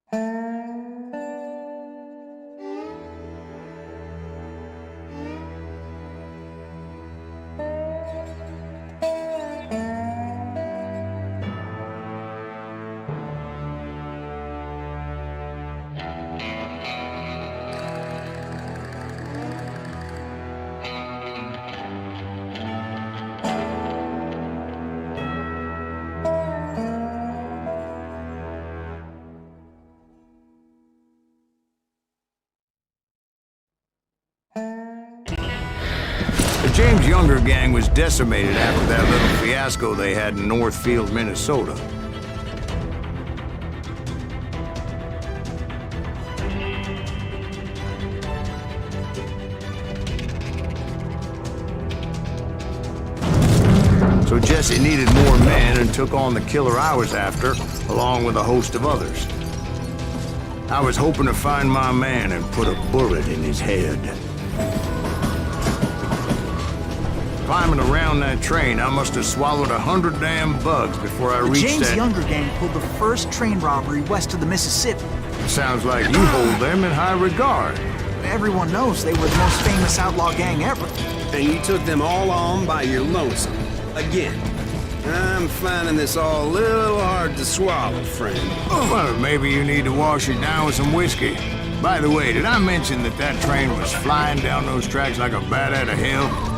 The James Younger gang was decimated after that little fiasco they had in Northfield, Minnesota. So Jesse needed more men and took on the killer I was after, along with a host of others. I was hoping to find my man and put a bullet in his head. Climbing around that train, I must have swallowed 100 damn bugs before I reached James that... Younger gang pulled the first train robbery west of the Mississippi. Sounds like you hold them in high regard. Everyone knows they were the most famous outlaw gang ever. And you took them all on by your lonesome. Again. I'm finding this all a little hard to swallow, friend. Well, maybe you need to wash it down with some whiskey. By the way, did I mention that that train was flying down those tracks like a bat out of hell?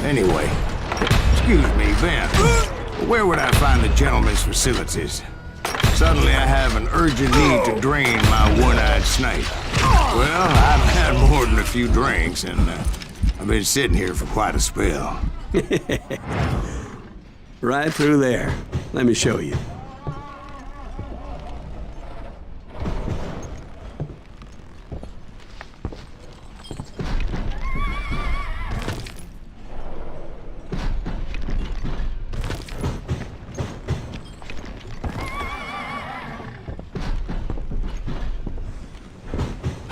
Anyway, excuse me, Ben. Where would I find the gentleman's facilities? Suddenly I have an urgent need to drain my one-eyed snake. Well, I've had more than a few drinks, and I've been sitting here for quite a spell. Right through there. Let me show you.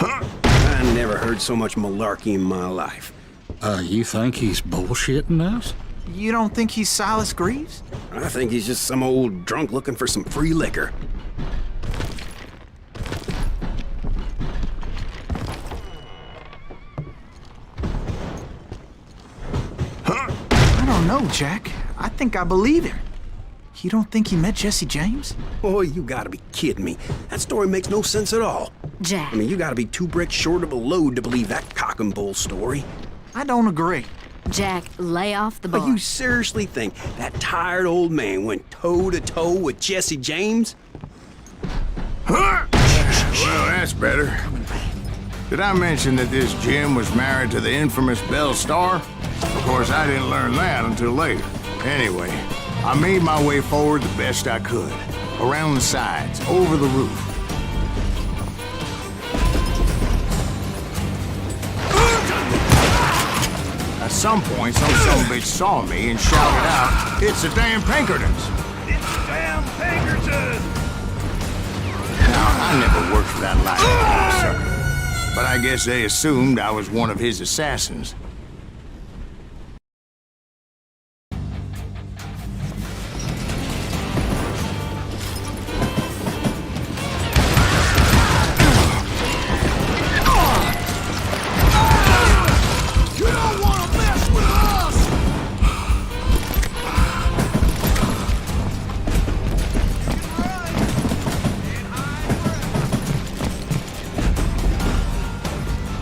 I never heard so much malarkey in my life. You think he's bullshitting us? You don't think he's Silas Greaves? I think he's just some old drunk looking for some free liquor. I don't know, Jack. I think I believe him. You don't think he met Jesse James? Oh, you gotta be kidding me. That story makes no sense at all. Jack. I mean, you gotta be 2 bricks short of a load to believe that cock and bull story. I don't agree. Jack, lay off the But bar. you seriously think that tired old man went toe-to-toe with Jesse James? Well, that's better. Did I mention that this Jim was married to the infamous Belle Starr? Of course, I didn't learn that until later. Anyway, I made my way forward the best I could. Around the sides, over the roof. At some point, some bitch saw me and shouted out, "It's the damn Pinkertons!" It's the damn Pinkertons! Now, I never worked for that light sucker, but I guess they assumed I was one of his assassins.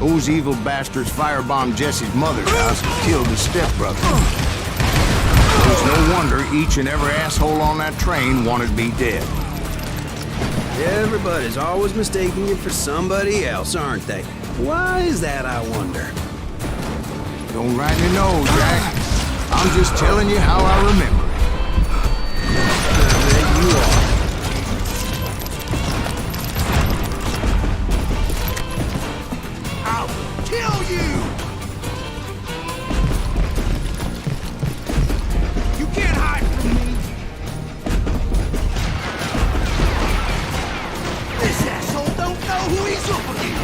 Those evil bastards firebombed Jesse's mother's house and killed his stepbrother. There's no wonder each and every asshole on that train wanted me dead. Everybody's always mistaking you for somebody else, aren't they? Why is that, I wonder? Don't rightly know, Jack. I'm just telling you how I remember it. I bet you are. Kill you! You can't hide from me! This asshole don't know who he's up against!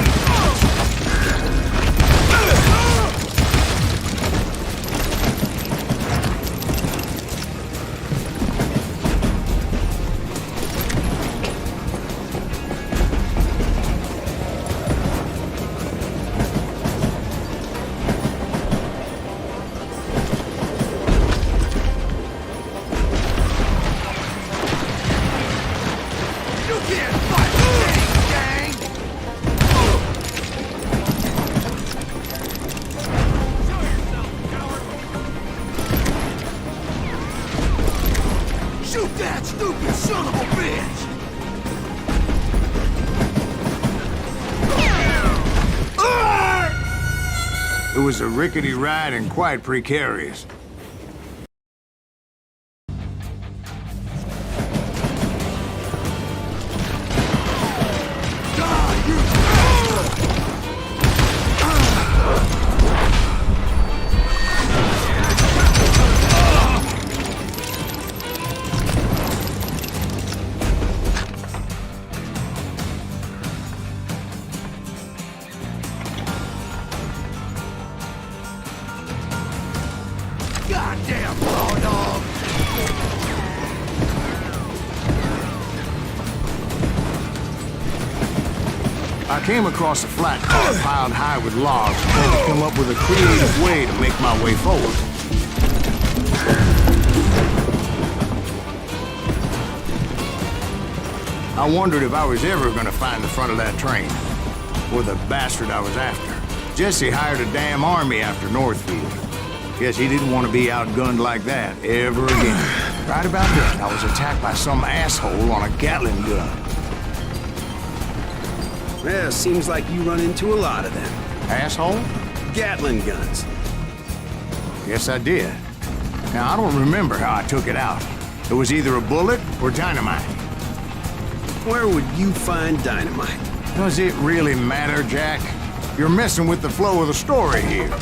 Shoot that stupid son of a bitch! It was a rickety ride and quite precarious. Goddamn raw dog! I came across a flat car piled high with logs and had to come up with a creative way to make my way forward. I wondered if I was ever going to find the front of that train, or the bastard I was after. Jesse hired a damn army after Northfield. Guess he didn't want to be outgunned like that ever again. Right about then, I was attacked by some asshole on a Gatling gun. Well, seems like you run into a lot of them. Asshole? Gatling guns. Yes, I did. Now, I don't remember how I took it out. It was either a bullet or dynamite. Where would you find dynamite? Does it really matter, Jack? You're messing with the flow of the story here.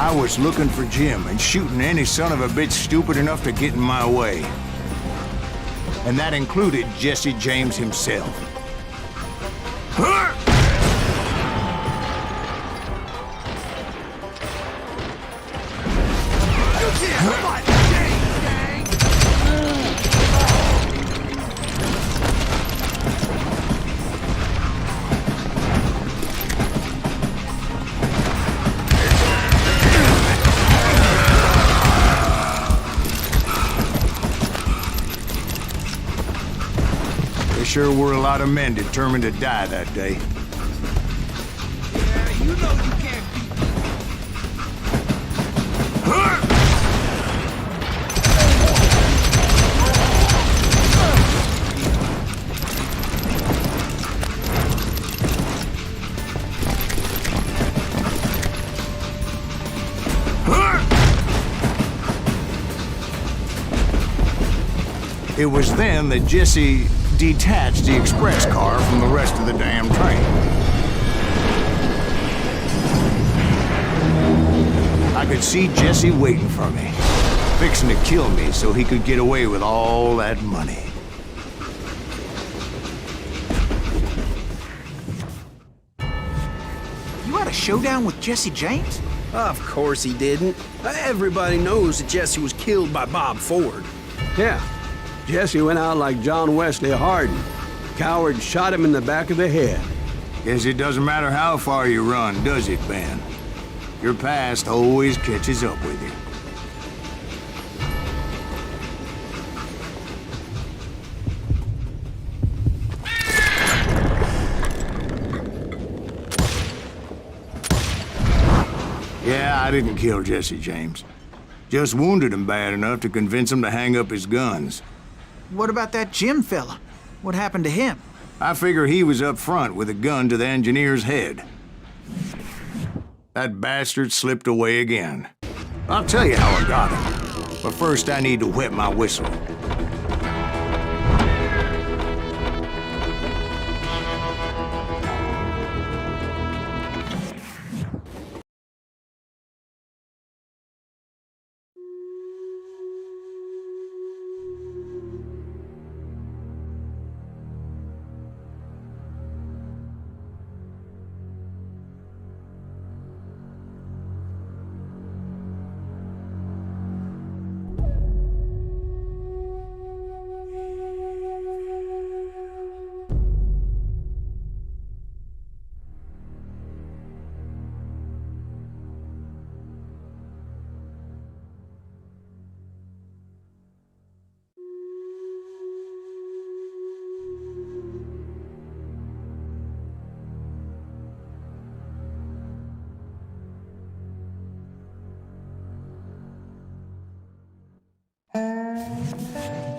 I was looking for Jim and shooting any son of a bitch stupid enough to get in my way. And that included Jesse James himself. There sure were a lot of men determined to die that day. Yeah, you know you can't beat It was then that Jesse detached the express car from the rest of the damn train. I could see Jesse waiting for me, fixing to kill me so he could get away with all that money. You had a showdown with Jesse James? Of course he didn't. Everybody knows that Jesse was killed by Bob Ford. Yeah. Jesse went out like John Wesley Hardin. Coward shot him in the back of the head. Guess it doesn't matter how far you run, does it, Ben? Your past always catches up with you. Yeah, I didn't kill Jesse James. Just wounded him bad enough to convince him to hang up his guns. What about that Jim fella? What happened to him? I figure he was up front with a gun to the engineer's head. That bastard slipped away again. I'll tell you how I got him. But first I need to wet my whistle.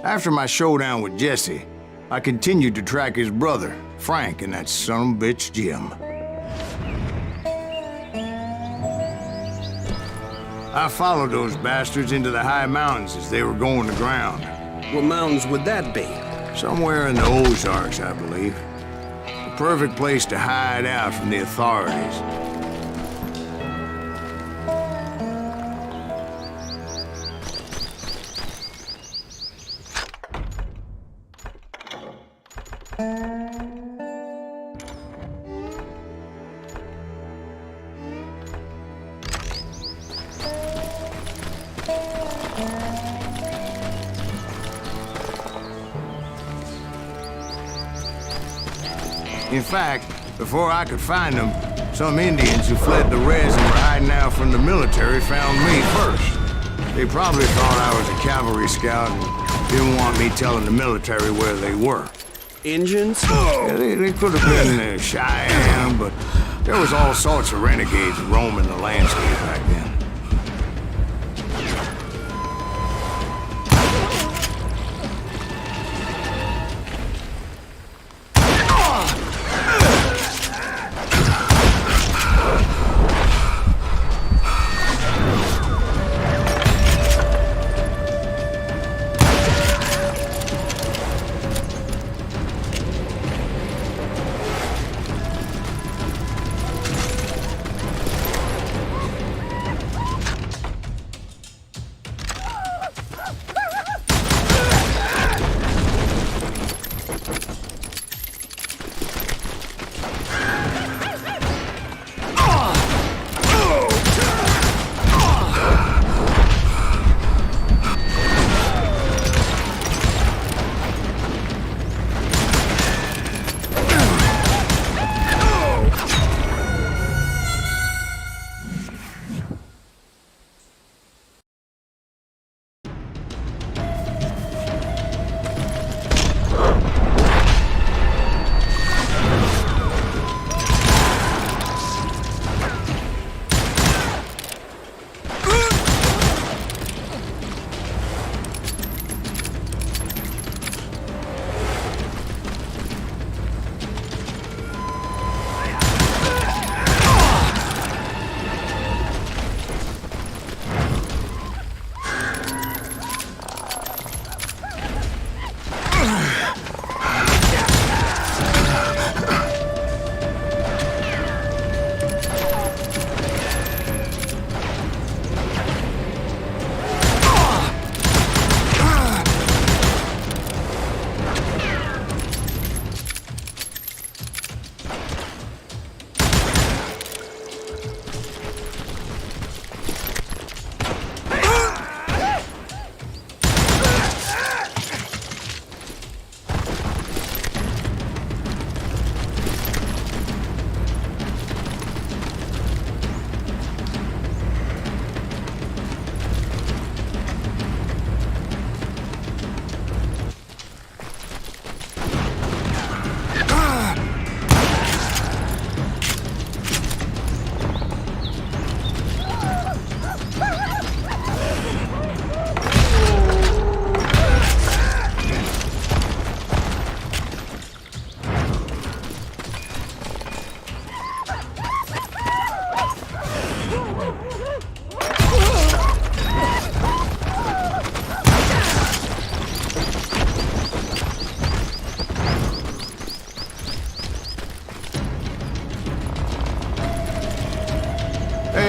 After my showdown with Jesse, I continued to track his brother, Frank, and that son of a bitch, Jim. I followed those bastards into the high mountains as they were going to ground. What mountains would that be? Somewhere in the Ozarks, I believe. The perfect place to hide out from the authorities. In fact, before I could find them, some Indians who fled the Reds and were hiding out from the military found me first. They probably thought I was a cavalry scout and didn't want me telling the military where they were. Engines? Yeah, they could have been Cheyenne, but there was all sorts of renegades roaming the landscape back then.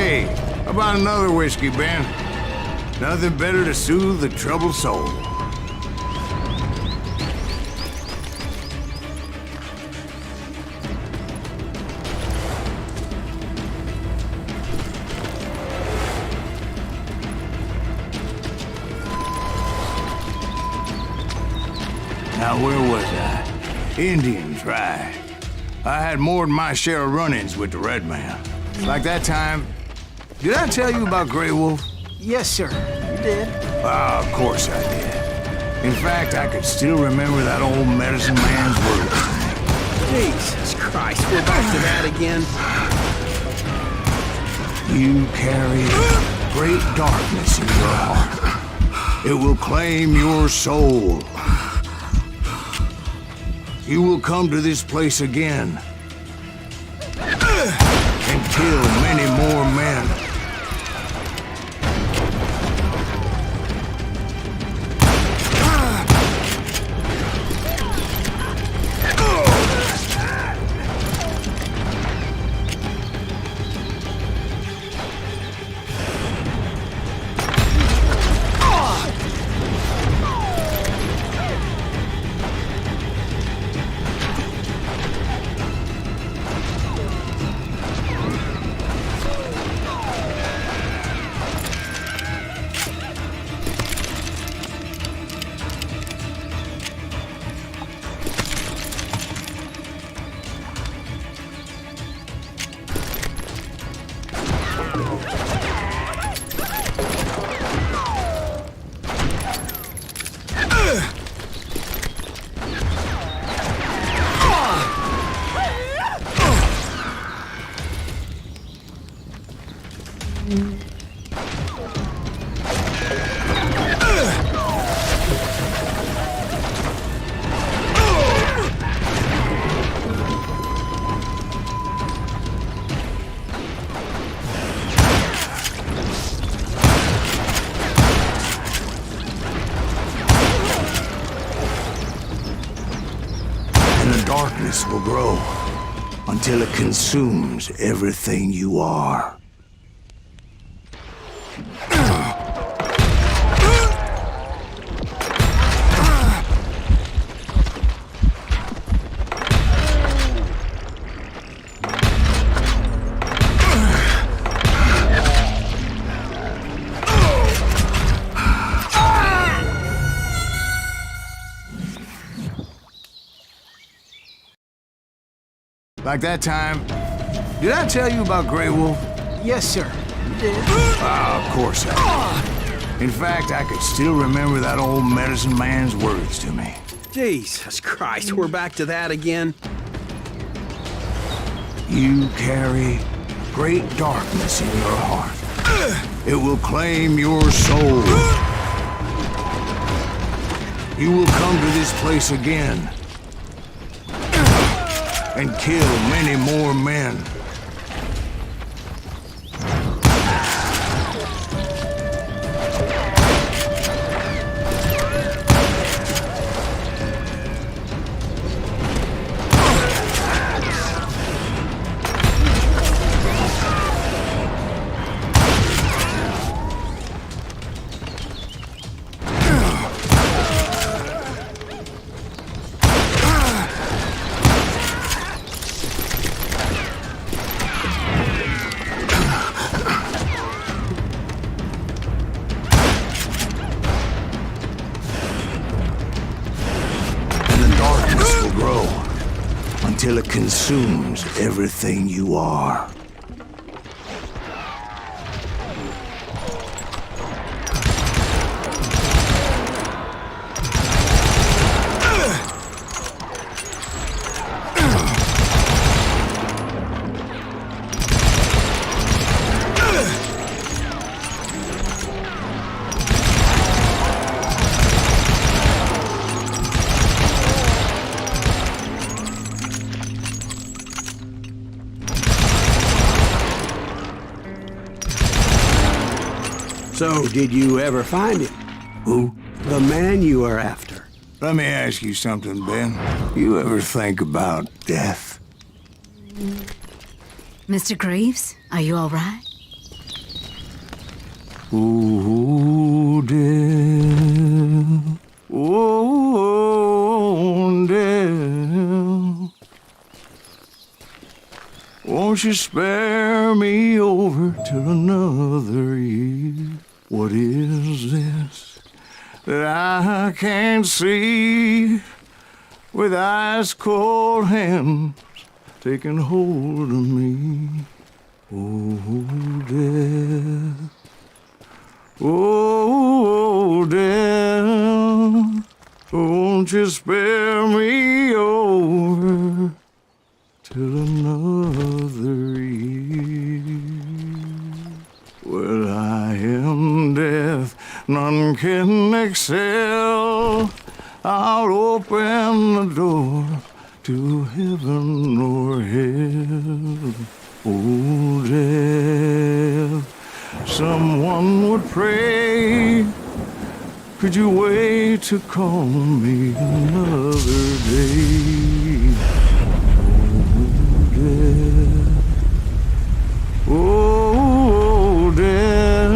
Hey, how about another whiskey, Ben? Nothing better to soothe the troubled soul. Now, where was I? Indians, right. I had more than my share of run-ins with the Red Man. Like that time... Did I tell you about Grey Wolf? Yes, sir. You did. Ah, of course I did. In fact, I could still remember that old medicine man's words. Jesus Christ, we're back to that again. You carry great darkness in your heart. It will claim your soul. You will come to this place again and kill many more men. Darkness will grow until it consumes everything you are. Like that time... Did I tell you about Grey Wolf? Yes, sir. You did. Ah, of course I did. In fact, I could still remember that old medicine man's words to me. Jesus Christ, we're back to that again. You carry great darkness in your heart. It will claim your soul. You will come to this place again and kill many more men. Until it consumes everything you are. So, did you ever find him? Who? The man you are after. Let me ask you something, Ben. You ever think about death? Mr. Greaves, are you all right? Oh, death. Oh, death. Won't you spare me over till another year? What is this that I can't see with ice cold hands taking hold of me? Oh, death. Oh, death. Won't you spare me over till another year? Well, I am death, none can excel. I'll open the door to heaven or hell. Oh, death, someone would pray. Could you wait to call me another day? Oh, death,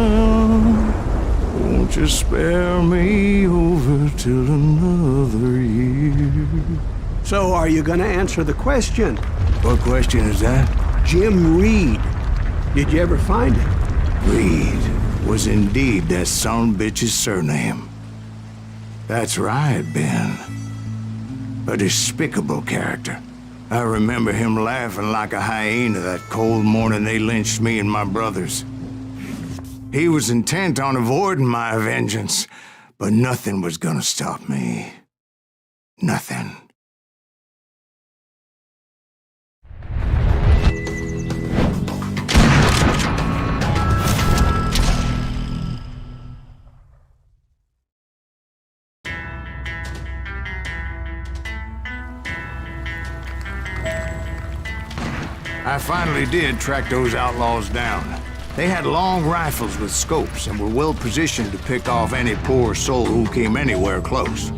won't you spare me over till another year? So are you gonna answer the question? What question is that? Jim Reed. Did you ever find him? Reed was indeed that son-bitch's surname. That's right, Ben. A despicable character. I remember him laughing like a hyena that cold morning they lynched me and my brothers. He was intent on avoiding my vengeance, but nothing was gonna stop me. Nothing. I finally did track those outlaws down. They had long rifles with scopes and were well positioned to pick off any poor soul who came anywhere close.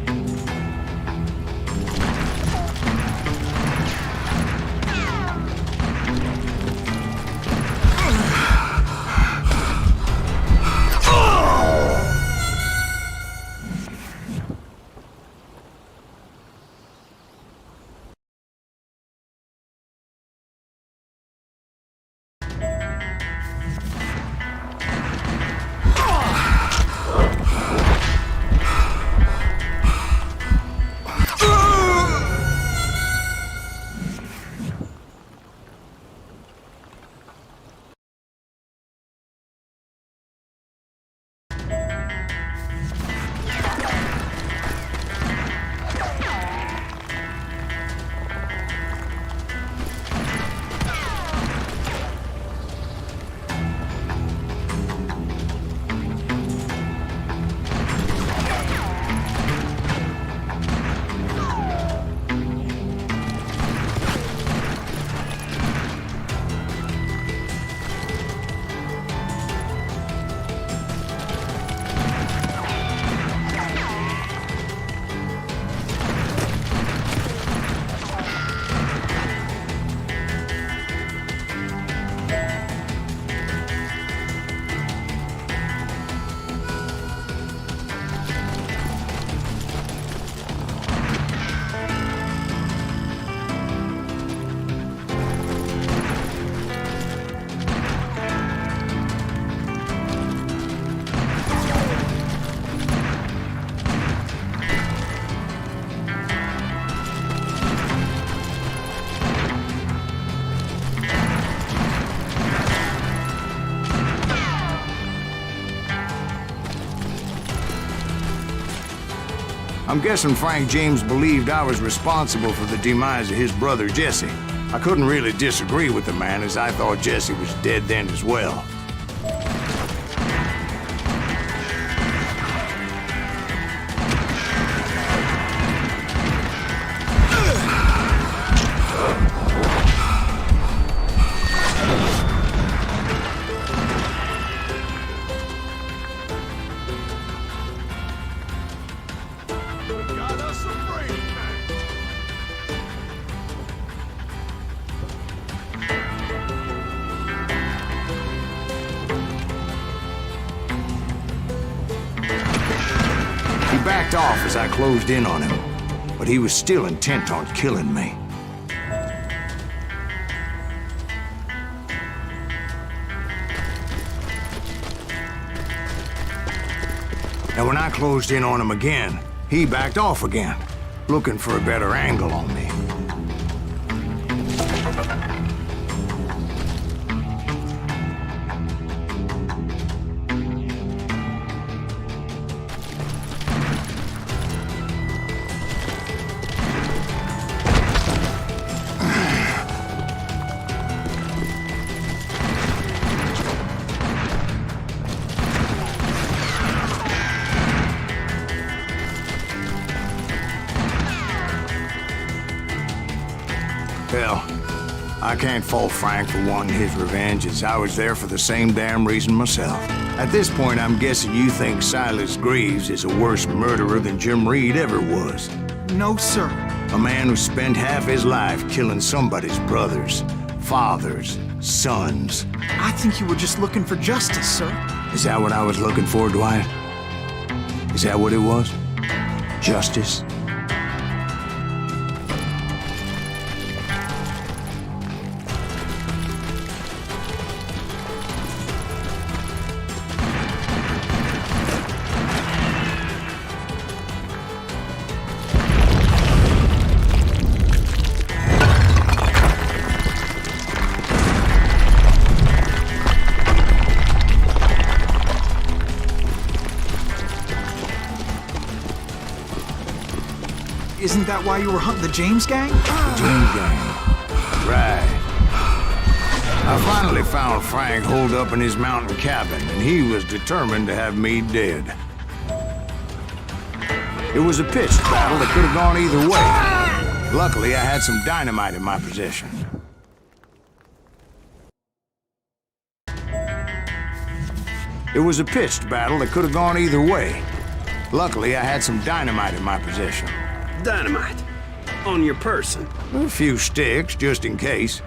I'm guessing Frank James believed I was responsible for the demise of his brother Jesse. I couldn't really disagree with the man, as I thought Jesse was dead then as well. backed off as I closed in on him, but he was still intent on killing me. And when I closed in on him again, he backed off again, looking for a better angle on me. Hell, I can't fault Frank for wanting his revenge, as I was there for the same damn reason myself. At this point, I'm guessing you think Silas Greaves is a worse murderer than Jim Reed ever was. No, sir. A man who spent half his life killing somebody's brothers, fathers, sons. I think you were just looking for justice, sir. Is that what I was looking for, Dwight? Is that what it was? Justice? Isn't that why you were hunting the James gang? The James gang. Right. I finally found Frank holed up in his mountain cabin, and he was determined to have me dead. It was a pitched battle that could have gone either way. Luckily, I had some dynamite in my possession. It was a pitched battle that could have gone either way. Luckily, I had some dynamite in my possession. Dynamite. On your person. A few sticks, just in case.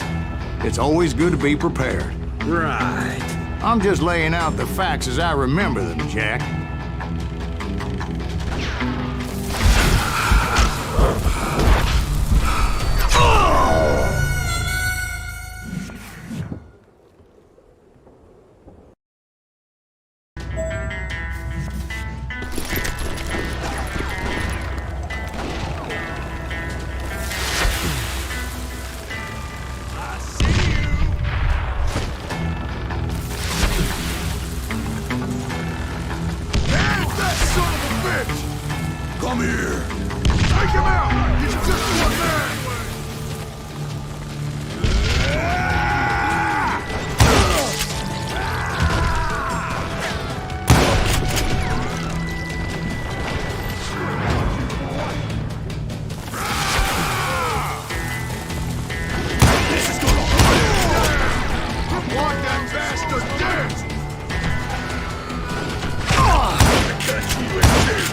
It's always good to be prepared. Right. I'm just laying out the facts as I remember them, Jack. Come here! Take him out! He's just one man! This is gonna hurt! Want that bastard dead! Catch you again!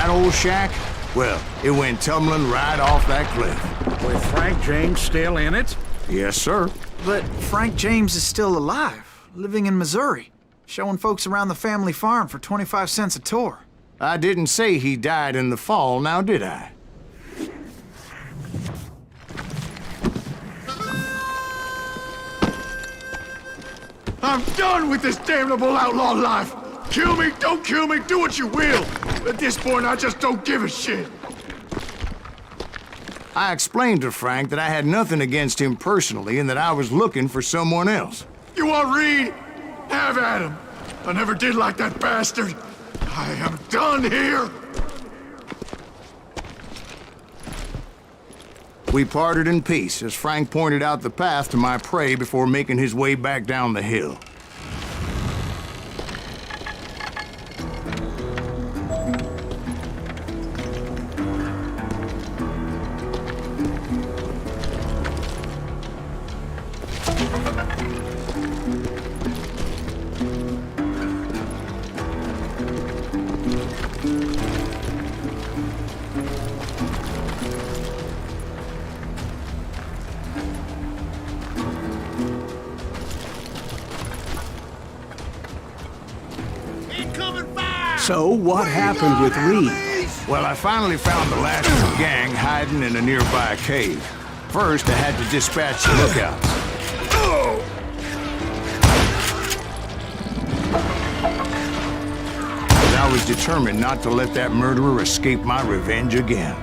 Old shack? Well, it went tumbling right off that cliff. With Frank James still in it? Yes, sir. But Frank James is still alive, living in Missouri, showing folks around the family farm for 25 cents a tour. I didn't say he died in the fall, now did I? I'm done with this damnable outlaw life. Kill me, don't kill me, do what you will. At this point, I just don't give a shit. I explained to Frank that I had nothing against him personally and that I was looking for someone else. You want Reed? Have at him. I never did like that bastard. I am done here. We parted in peace as Frank pointed out the path to my prey before making his way back down the hill. So, what happened with Reed? Well, I finally found the last of the gang hiding in a nearby cave. First, I had to dispatch the lookouts. But I was determined not to let that murderer escape my revenge again.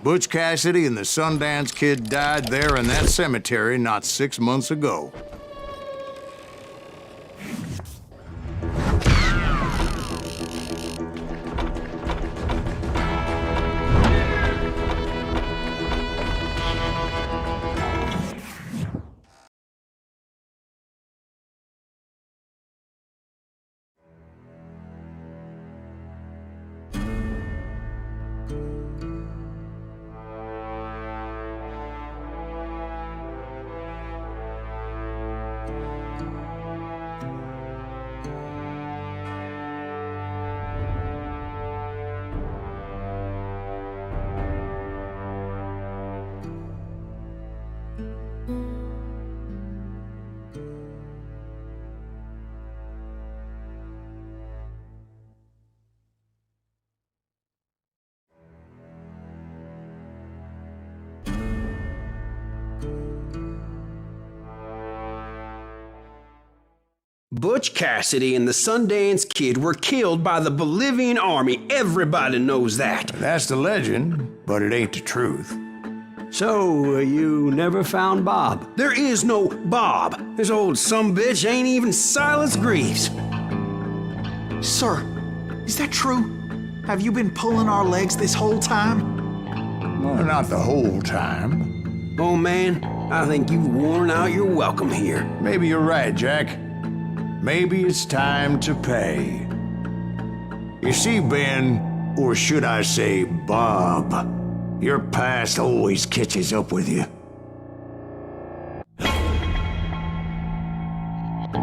Butch Cassidy and the Sundance Kid died there in that cemetery not 6 months ago. Butch Cassidy and the Sundance Kid were killed by the Bolivian army. Everybody knows that. That's the legend, but it ain't the truth. So, you never found Bob? There is no Bob. This old sumbitch ain't even Silas Greaves. Sir, is that true? Have you been pulling our legs this whole time? Well, not the whole time. Oh man, I think you've worn out your welcome here. Maybe you're right, Jack. Maybe it's time to pay. You see, Ben, or should I say Bob, your past always catches up with you.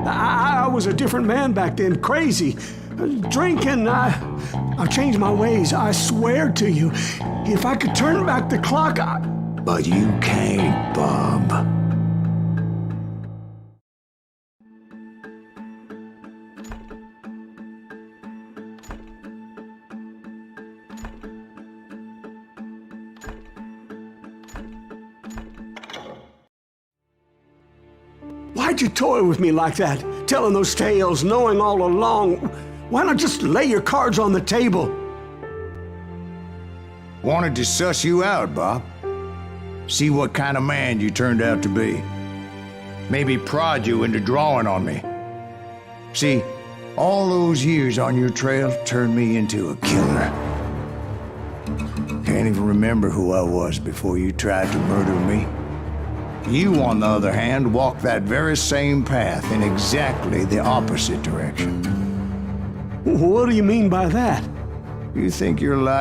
I was a different man back then, crazy. Drinking, I've changed my ways, I swear to you. If I could turn back the clock, But you can't, Bob. Why'd you toy with me like that? Telling those tales, knowing all along. Why not just lay your cards on the table? Wanted to suss you out, Bob. See what kind of man you turned out to be. Maybe prod you into drawing on me. See, all those years on your trail turned me into a killer. Can't even remember who I was before you tried to murder me. You, on the other hand, walked that very same path in exactly the opposite direction. What do you mean by that? You think your life